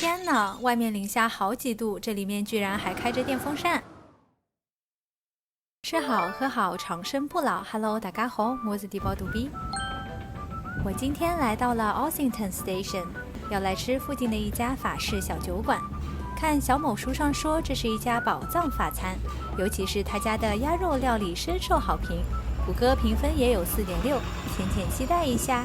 天哪，外面零下好几度，这里面居然还开着电风扇。吃好喝好，长生不老。Hello， 大家好，我是地包杜比。我今天来到了 Ossington Station， 要来吃附近的一家法式小酒馆。看小某书上说，这是一家宝藏法餐，尤其是他家的鸭肉料理深受好评，谷歌评分也有4.6，浅浅期待一下。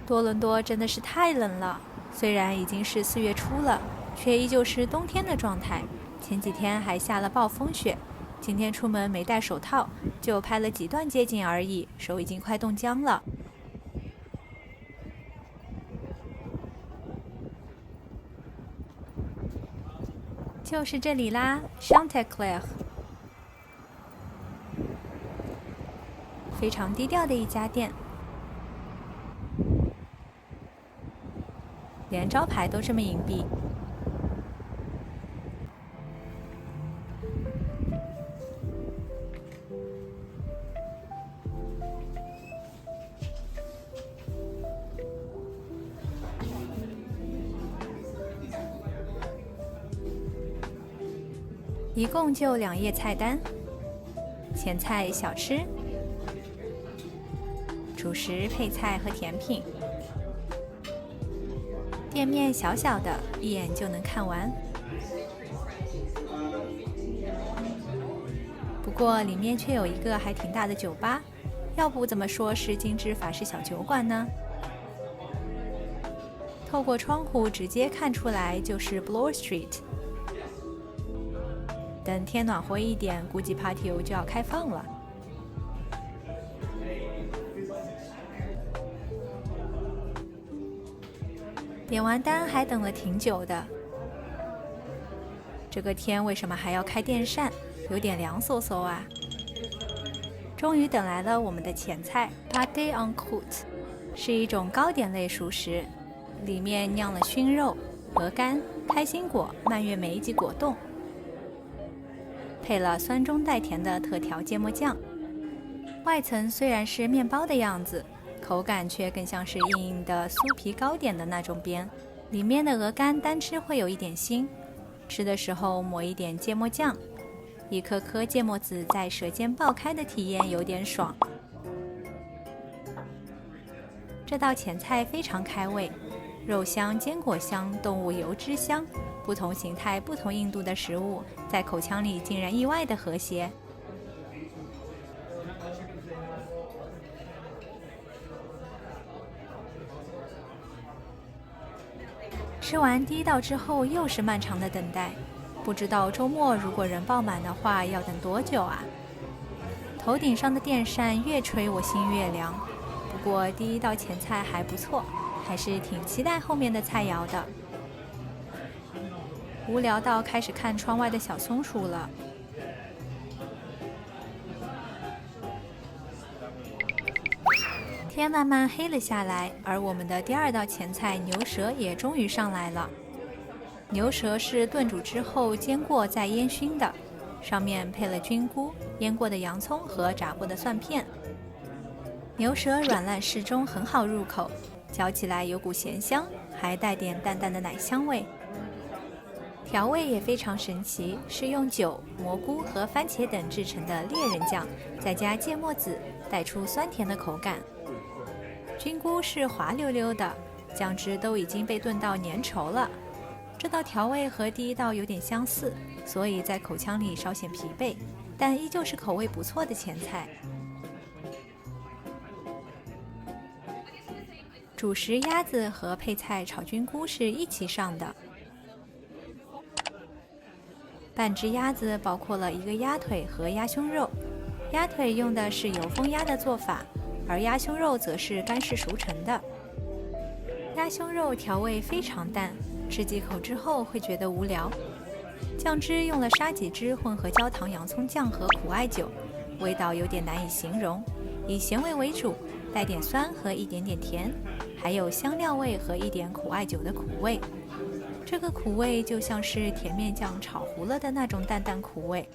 多伦多真的是太冷了，虽然已经是4月初了，却依旧是冬天的状态。前几天还下了暴风雪，今天出门没戴手套，就拍了几段街景而已，手已经快冻僵了。就是这里啦 ，Chanticleer， 非常低调的一家店。连招牌都这么隐蔽。一共就2页菜单：前菜、小吃、主食、配菜和甜品。店面小小的，一眼就能看完。不过里面却有一个还挺大的酒吧，要不怎么说是精致法式小酒馆呢？透过窗户直接看出来就是 Bloor Street。等天暖和一点，估计 patio 就要开放了。点完单还等了挺久的，这个天为什么还要开电扇？有点凉飕飕啊！终于等来了我们的前菜 Pâté en croûte， 是一种糕点类熟食，里面酿了熏肉、鹅肝、开心果、蔓越莓及果冻，配了酸中带甜的特调芥末酱。外层虽然是面包的样子，口感却更像是硬硬的酥皮糕点的那种边，里面的鹅肝单吃会有一点腥，吃的时候抹一点芥末酱，一颗颗芥末籽在舌尖爆开的体验有点爽。这道前菜非常开胃，肉香、坚果香、动物油脂香，不同形态、不同硬度的食物在口腔里竟然意外的和谐。吃完第一道之后，又是漫长的等待，不知道周末如果人爆满的话，要等多久啊？头顶上的电扇越吹我心越凉。不过第一道前菜还不错，还是挺期待后面的菜肴的。无聊到开始看窗外的小松鼠了。天慢慢黑了下来，而我们的第2道前菜牛舌也终于上来了。牛舌是炖煮之后煎过再烟熏的，上面配了菌菇、腌过的洋葱和炸过的蒜片。牛舌软烂适中，很好入口，嚼起来有股咸香，还带点淡淡的奶香味。调味也非常神奇，是用酒、蘑菇和番茄等制成的猎人酱，再加芥末籽，带出酸甜的口感。菌菇是滑溜溜的，酱汁都已经被炖到粘稠了。这道调味和第1道有点相似，所以在口腔里稍显疲惫，但依旧是口味不错的前菜。主食鸭子和配菜炒菌菇是一起上的。半只鸭子包括了1个鸭腿和鸭胸肉，鸭腿用的是油封鸭的做法，而鸭胸肉则是干式熟成的。鸭胸肉调味非常淡，吃几口之后会觉得无聊。酱汁用了沙棘汁混合焦糖洋葱酱和苦艾酒，味道有点难以形容，以咸味为主，带点酸和一点点甜，还有香料味和一点苦艾酒的苦味。这个苦味就像是甜面酱炒糊了的那种淡淡苦味。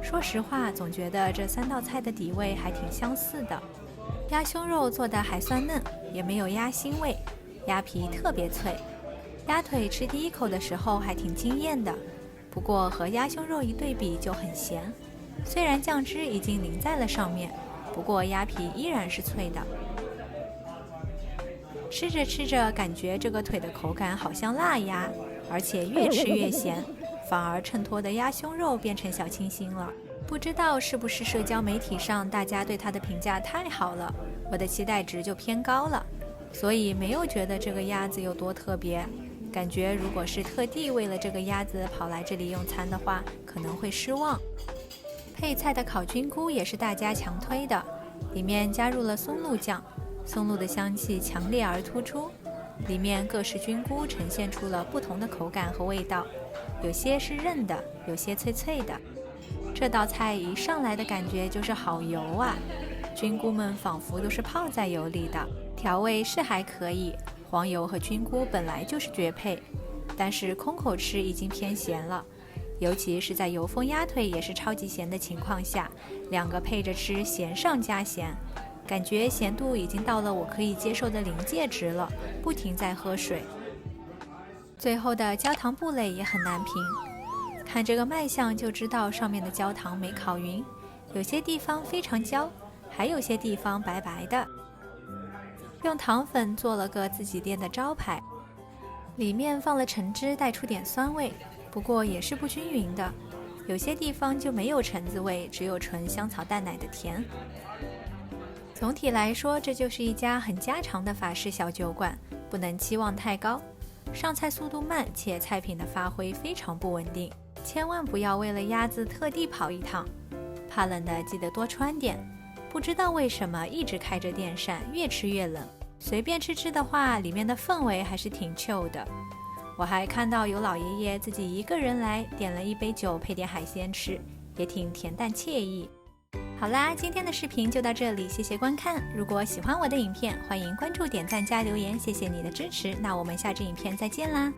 说实话，总觉得这3道菜的底味还挺相似的。鸭胸肉做的还算嫩，也没有鸭腥味，鸭皮特别脆。鸭腿吃第一口的时候还挺惊艳的，不过和鸭胸肉一对比就很咸。虽然酱汁已经淋在了上面，不过鸭皮依然是脆的。吃着吃着，感觉这个腿的口感好像腊鸭，而且越吃越咸，反而衬托的鸭胸肉变成小清新了。不知道是不是社交媒体上大家对它的评价太好了，我的期待值就偏高了，所以没有觉得这个鸭子有多特别。感觉如果是特地为了这个鸭子跑来这里用餐的话，可能会失望。配菜的烤菌菇也是大家强推的，里面加入了松露酱，松露的香气强烈而突出，里面各式菌菇呈现出了不同的口感和味道，有些是韧的，有些脆脆的。这道菜一上来的感觉就是好油啊，菌菇们仿佛都是泡在油里的。调味是还可以，黄油和菌菇本来就是绝配，但是空口吃已经偏咸了，尤其是在油封鸭腿也是超级咸的情况下，两个配着吃，咸上加咸，感觉咸度已经到了我可以接受的临界值了，不停在喝水。最后的焦糖布蕾也很难评，看这个卖相就知道上面的焦糖没烤匀，有些地方非常焦，还有些地方白白的。用糖粉做了个自己店的招牌，里面放了橙汁，带出点酸味，不过也是不均匀的，有些地方就没有橙子味，只有纯香草淡奶的甜。总体来说，这就是一家很家常的法式小酒馆，不能期望太高。上菜速度慢，且菜品的发挥非常不稳定，千万不要为了鸭子特地跑一趟。怕冷的记得多穿点。不知道为什么一直开着电扇，越吃越冷。随便吃的话，里面的氛围还是挺 chill 的。我还看到有老爷爷自己一个人来，点了一杯酒配点海鲜吃，也挺恬淡惬意。好啦，今天的视频就到这里，谢谢观看。如果喜欢我的影片，欢迎关注、点赞、加留言，谢谢你的支持。那我们下支影片再见啦！